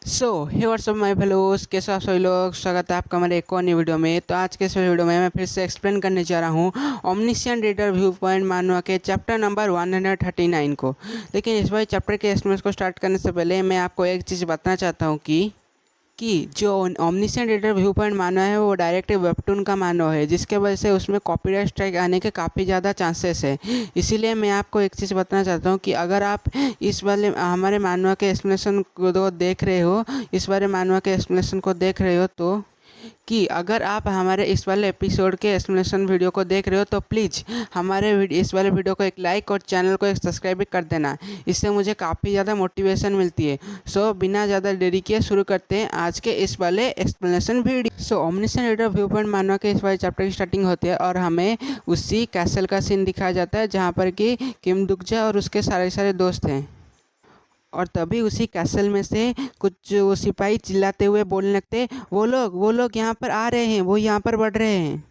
So hey what's up my fellows, कैसे आप सभी लोग। स्वागत है आपका हमारे एक और नई वीडियो में। तो आज के इस वीडियो में मैं फिर से एक्सप्लेन करने जा रहा हूँ ओमनिशिएंट रीडर व्यू पॉइंट मानवा के चैप्टर नंबर 139 को। लेकिन इस बार चैप्टर के एक्सप्लेनेशन को स्टार्ट करने से पहले मैं आपको एक चीज़ बताना चाहता हूँ कि जो ओमनिशिएंट रीडर व्यू पॉइंट मानव है वो डायरेक्ट वेबटून का मानव है, जिसके वजह से उसमें कॉपीराइट स्ट्राइक आने के काफ़ी ज़्यादा चांसेस है। इसीलिए मैं आपको एक चीज़ बताना चाहता हूँ कि अगर आप इस वाले हमारे मानव के एक्सप्लेनेशन को देख रहे हो, इस बारे मानव के एक्सप्लेनेशन को देख रहे हो, तो कि अगर आप हमारे इस वाले एपिसोड के एक्सप्लेनेशन वीडियो को देख रहे हो तो प्लीज़ हमारे इस वाले वीडियो को एक लाइक और चैनल को एक सब्सक्राइब भी कर देना। इससे मुझे काफ़ी ज़्यादा मोटिवेशन मिलती है। सो बिना ज़्यादा देरी किए शुरू करते हैं आज के इस वाले एक्सप्लेनेशन वीडियो। सो ओमनिशिएंट रीडर व्यू पॉइंट मानवा के इस वाले चैप्टर की स्टार्टिंग होती है और हमें उसी कैसल का सीन दिखाया जाता है जहाँ पर कि किम दुकजा और उसके सारे दोस्त हैं। और तभी उसी कैसल में से कुछ वो सिपाही चिल्लाते हुए बोलने लगते, वो लोग यहाँ पर आ रहे हैं, वो यहाँ पर बढ़ रहे हैं।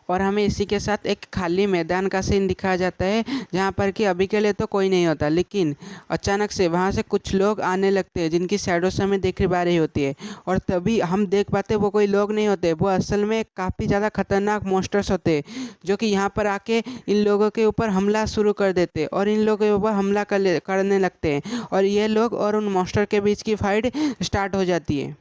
और हमें इसी के साथ एक खाली मैदान का सीन दिखाया जाता है जहाँ पर कि अभी के लिए तो कोई नहीं होता, लेकिन अचानक से वहाँ से कुछ लोग आने लगते हैं जिनकी शैडो से हमें देख पा रही होती है। और तभी हम देख पाते वो कोई लोग नहीं होते, वो असल में काफ़ी ज़्यादा खतरनाक मॉन्स्टर्स होते हैं जो कि यहाँ पर आके इन लोगों के ऊपर हमला शुरू कर देते और इन लोगों के ऊपर हमला करने लगते हैं और ये लोग और उन मॉन्स्टर के बीच की फाइट स्टार्ट हो जाती है।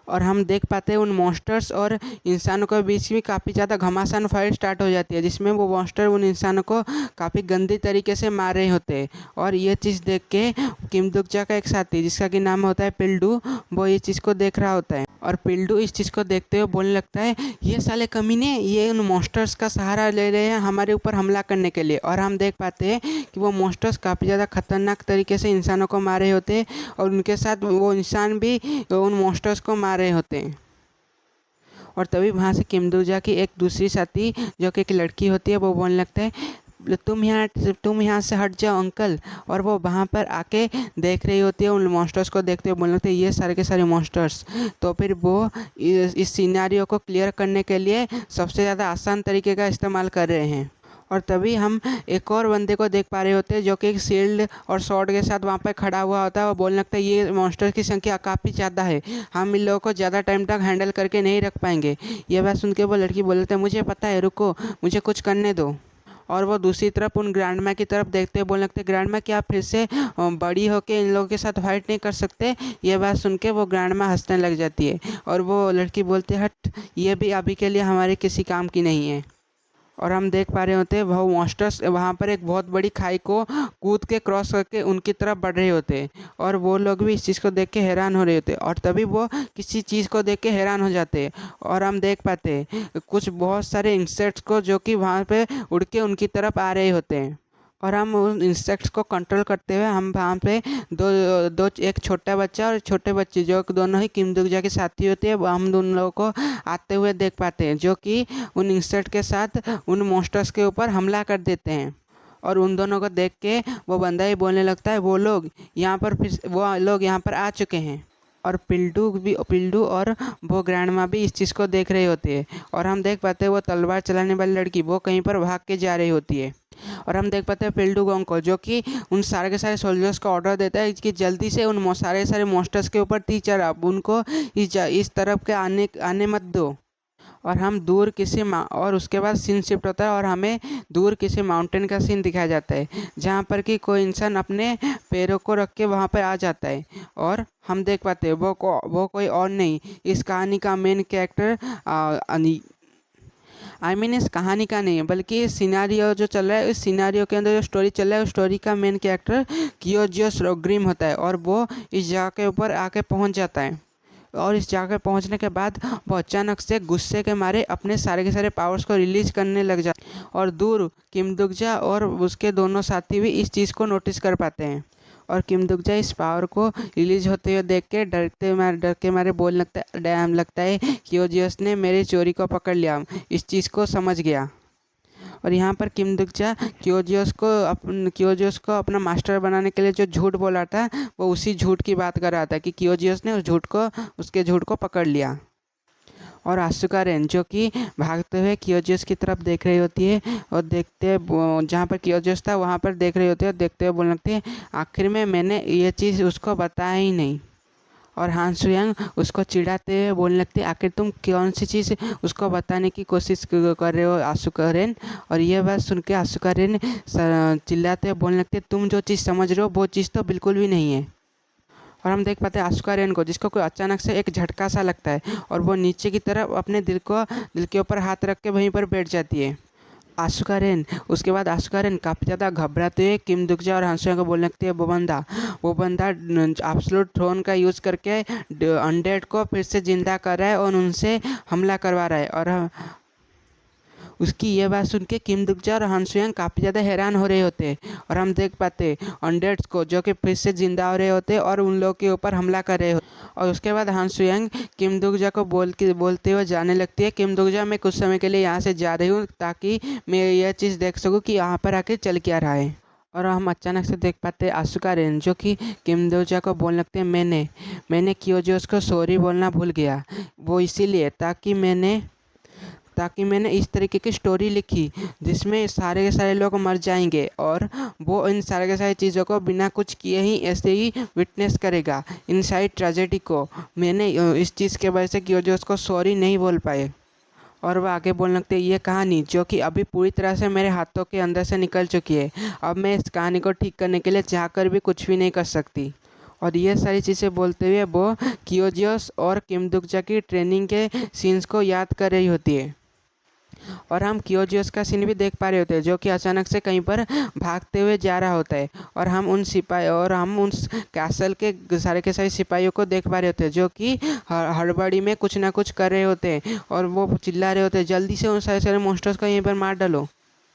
और हम देख पाते हैं उन मॉन्स्टर्स और इंसानों के बीच में काफ़ी ज़्यादा घमासान फाइट स्टार्ट हो जाती है, जिसमें वो मॉन्स्टर उन इंसानों को काफ़ी गंदी तरीके से मार रहे होते हैं। और ये चीज़ देख के किम दुकजा का एक साथी जिसका कि नाम होता है पिल्डू, वो ये चीज़ को देख रहा होता है और पिल्डू इस चीज़ को देखते हुए बोलने लगता है, ये साले कमीने ये उन मॉन्स्टर्स का सहारा ले रहे हैं हमारे ऊपर हमला करने के लिए। और हम देख पाते हैं कि वो मॉन्स्टर्स काफ़ी ज़्यादा खतरनाक तरीके से इंसानों को मार रहे होते हैं और उनके साथ वो इंसान भी उन मॉन्स्टर्स को मार रहे होते हैं। और तभी वहाँ से किम दुकजा की एक दूसरी साथी जो कि एक लड़की होती है वो बोलने लगता है, तुम यहाँ से हट जाओ अंकल। और वो वहाँ पर आके देख रही होती है उन मॉन्स्टर्स को, देखते हुए बोलने लगते हैं ये सारे के सारे मॉन्स्टर्स। तो फिर वो इस सिनेरियो को क्लियर करने के लिए सबसे ज़्यादा आसान तरीके का इस्तेमाल कर रहे हैं। और तभी हम एक और बंदे को देख पा रहे होते हैं जो कि एक शील्ड और स्वॉर्ड के साथ वहाँ पर खड़ा हुआ होता है। वो बोलने लगता है ये मॉन्स्टर की संख्या काफ़ी ज़्यादा है, हम इन लोगों को ज़्यादा टाइम तक हैंडल करके नहीं रख पाएंगे। ये बात सुन के वो लड़की बोलते हैं, मुझे पता है, रुको, मुझे कुछ करने दो। और वो दूसरी तरफ उन ग्रैंडमा की तरफ देखते हुए बोलने लगते, ग्रैंडमा क्या आप फिर से बड़ी होके इन लोगों के साथ फाइट नहीं कर सकते। ये बात सुन के वो ग्रैंडमा हंसने लग जाती है और वो लड़की बोलती है, हट, ये भी अभी के लिए हमारे किसी काम की नहीं है। और हम देख पा रहे होते हैं वो मॉन्स्टर्स वहाँ पर एक बहुत बड़ी खाई को कूद के क्रॉस करके उनकी तरफ बढ़ रहे होते हैं और वो लोग भी इस चीज़ को देख के हैरान हो रहे होते हैं। और तभी वो किसी चीज़ को देख के हैरान हो जाते हैं और हम देख पाते हैं कुछ बहुत सारे इंसेक्ट्स को जो कि वहाँ पे उड़ के उनकी तरफ आ रहे होते हैं। और हम उन इंसेक्ट्स को कंट्रोल करते हुए हम वहाँ पे दो दो एक छोटा बच्चा और एक छोटे बच्चे जो कि दोनों ही किम दुकजा के साथी होते हैं, हम दोनों लोगों को आते हुए देख पाते हैं जो कि उन इंसेक्ट के साथ उन मॉन्स्टर्स के ऊपर हमला कर देते हैं। और उन दोनों को देख के वो बंदा ही बोलने लगता है, वो लोग यहाँ पर आ चुके हैं। और पिल्डू और वो ग्रैंडमा भी इस चीज़ को देख रहे होते हैं। और हम देख पाते हैं वो तलवार चलाने वाली लड़की वो कहीं पर भाग के जा रही होती है। और हम देख पाते हैं पिल्डू गोंग को जो कि उन सारे के सारे सोल्जर्स को ऑर्डर देता है कि जल्दी से उन सारे सारे मॉन्स्टर्स के ऊपर तीर चढ़ा, उनको इस तरफ के आने मत दो। और हम दूर और उसके बाद सीन शिफ्ट होता है और हमें दूर किसी माउंटेन का सीन दिखाया जाता है जहाँ पर कि कोई इंसान अपने पैरों को रख के वहाँ पर आ जाता है। और हम देख पाते हैं वो कोई और नहीं, इस कहानी का मेन कैरेक्टर इस कहानी का नहीं है, बल्कि इस सिनारियो जो चल रहा है, इस सिनारियो के अंदर जो स्टोरी चल रहा है उस स्टोरी का मेन कैरेक्टर कियोजियोस रोग्रिम होता है। और वो इस जगह के ऊपर आके पहुंच जाता है और इस जगह पहुंचने के बाद वो अचानक से गुस्से के मारे अपने सारे के सारे पावर्स को रिलीज करने लग जाता है। और दूर किम दुकजा और उसके दोनों साथी भी इस चीज़ को नोटिस कर पाते हैं। और किम दुकजा इस पावर को रिलीज होते हुए देख के डर के मारे बोलने लगता है कियोजियोस ने मेरी चोरी को पकड़ लिया, इस चीज़ को समझ गया। और यहाँ पर किम दुकजा कियोजियोस को अपना मास्टर बनाने के लिए जो झूठ बोला था वो उसी झूठ की बात कर रहा था कि कियोजियोस ने उसके झूठ को पकड़ लिया। और आसुका रेन जो कि भागते हुए कियोजियोस की तरफ देख रही होती है और जहाँ पर कियोजियोस था वहाँ पर देख रही होती है और देखते हुए बोलने लगती है, आखिर में मैंने ये चीज़ उसको बताया ही नहीं। और हान सुयंग उसको चिढ़ाते हुए बोलने लगती है आखिर तुम कौन सी चीज़ उसको बताने की कोशिश कर रहे हो आशुका रेन। और ये बात सुन के आशुका रेन चिल्लाते हुए बोलने लगते तुम जो चीज़ समझ रहे हो वो चीज़ तो बिल्कुल भी नहीं है। और हम देख पाते हैं आशुका रेन को जिसको कोई अचानक से एक झटका सा लगता है और वो नीचे की तरफ अपने दिल के ऊपर हाथ रख के वहीं पर बैठ जाती है। आशुका रेन उसके बाद आशुका रेन काफ़ी ज़्यादा घबराते हुए किम दुकजा और हांसुया को बोलने लगती है वो बंदा एब्सोल्यूट थ्रोन का यूज़ करके अनडेड को फिर से जिंदा कर रहा है और उनसे हमला करवा रहा है। और उसकी ये बात सुन के किम दुकजा और हान सुयंग काफ़ी ज़्यादा हैरान हो रहे होते हैं। और हम देख पाते अनडेड्स को जो कि फिर से जिंदा हो रहे होते और उन लोगों के ऊपर हमला कर रहे होते। और उसके बाद हान सुयंग किम दुकजा को बोलते हुए जाने लगती है किम दुकजा मैं कुछ समय के लिए यहाँ से जा रही हूँ ताकि मैं यह चीज़ देख सकूँ कि यहाँ पर आके चल क्या रहा है। और हम अचानक से देख पाते हैं आशुका रेन जो कि किम दोजा को बोलने लगते हैं मैंने क्योजोस को सॉरी बोलना भूल गया वो इसीलिए ताकि मैंने इस तरीके की स्टोरी लिखी जिसमें सारे के सारे लोग मर जाएंगे और वो इन सारे के सारी चीज़ों को बिना कुछ किए ही ऐसे ही विटनेस करेगा इन सारी ट्रेजेडी को। मैंने इस चीज़ के वजह से क्यों जो उसको सॉरी नहीं बोल पाए। और वह आगे बोलने लगते ये कहानी जो कि अभी पूरी तरह से मेरे हाथों के अंदर से निकल चुकी है अब मैं इस कहानी को ठीक करने के लिए चाहकर भी कुछ भी नहीं कर सकती। और ये सारी चीज़ें बोलते हुए वो कियोजियोस और किम दुकजा की ट्रेनिंग के सीन्स को याद कर रही होती है। और हम कियोजियोस का सीन भी देख पा रहे होते हैं जो कि अचानक से कहीं पर भागते हुए जा रहा होता है और हम उन कैसल के सारे सिपाहियों को देख पा रहे होते हैं जो कि हड़बड़ी में कुछ ना कुछ कर रहे होते हैं और वो चिल्ला रहे होते हैं जल्दी से उन सारे सारे मॉन्स्टर्स को यहीं पर मार डालो।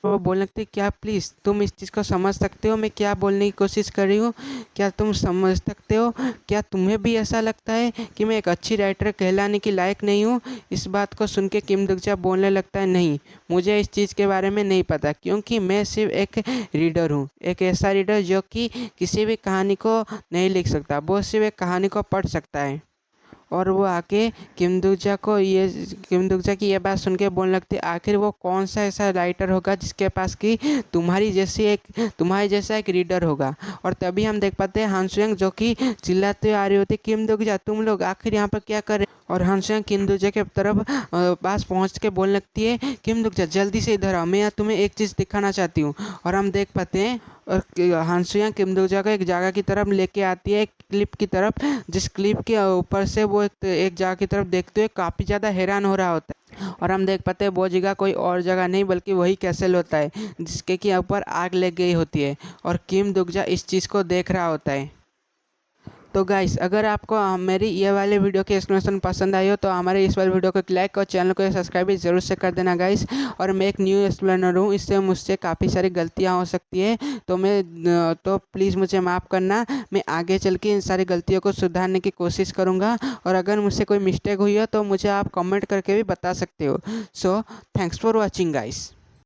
वो बोलने लगते क्या प्लीज़ तुम इस चीज़ को समझ सकते हो मैं क्या बोलने की कोशिश कर रही हूँ क्या तुम समझ सकते हो क्या तुम्हें भी ऐसा लगता है कि मैं एक अच्छी राइटर कहलाने की लायक नहीं हूँ। इस बात को सुन के किम दुकजा बोलने लगता है नहीं मुझे इस चीज़ के बारे में नहीं पता क्योंकि मैं सिर्फ एक रीडर हूँ एक ऐसा रीडर जो कि किसी भी कहानी को नहीं लिख सकता वो सिर्फ एक कहानी को पढ़ सकता है। और वो आके किम दुकजा की ये बात सुन के बोलने लगती है आखिर वो कौन सा ऐसा राइटर होगा जिसके पास कि तुम्हारी जैसा एक रीडर होगा। और तभी हम देख पाते हैं हान सुयंग जो कि चिल्लाते हुए आ रही होती किम दुकजा तुम लोग आखिर यहाँ पर क्या कर रहे हो। और हान सुयंग किम दुकजा के तरफ पास पहुँच के बोलने लगती है किम दुकजा जल्दी से इधर आओ मैं यहाँ तुम्हें एक चीज़ दिखाना चाहती हूँ। और हम देख पाते हैं और हांसुया किम दोजा को एक जगह की तरफ लेके आती है एक क्लिप की तरफ जिस क्लिप के ऊपर से वो एक जगह की तरफ देखते हुए काफ़ी ज़्यादा हैरान हो रहा होता है। और हम देख पाते हैं वो जगह कोई और जगह नहीं बल्कि वही कैसल होता है जिसके की ऊपर आग लग गई होती है और किम दुकजा इस चीज़ को देख रहा होता है। तो गाइस अगर आपको मेरी ये वाली वीडियो की एक्सप्लेनेशन पसंद आई हो तो हमारे इस वाली वीडियो को लाइक और चैनल को सब्सक्राइब भी ज़रूर से कर देना गाइस। और मैं एक न्यू एक्सप्लेनर हूँ इससे मुझसे काफ़ी सारी गलतियाँ हो सकती है तो प्लीज़ मुझे माफ़ करना मैं आगे चल के इन सारी गलतियों को सुधारने की कोशिश करूँगा। और अगर मुझसे कोई मिस्टेक हुई हो तो मुझे आप कमेंट करके भी बता सकते हो। So thanks for watching guys.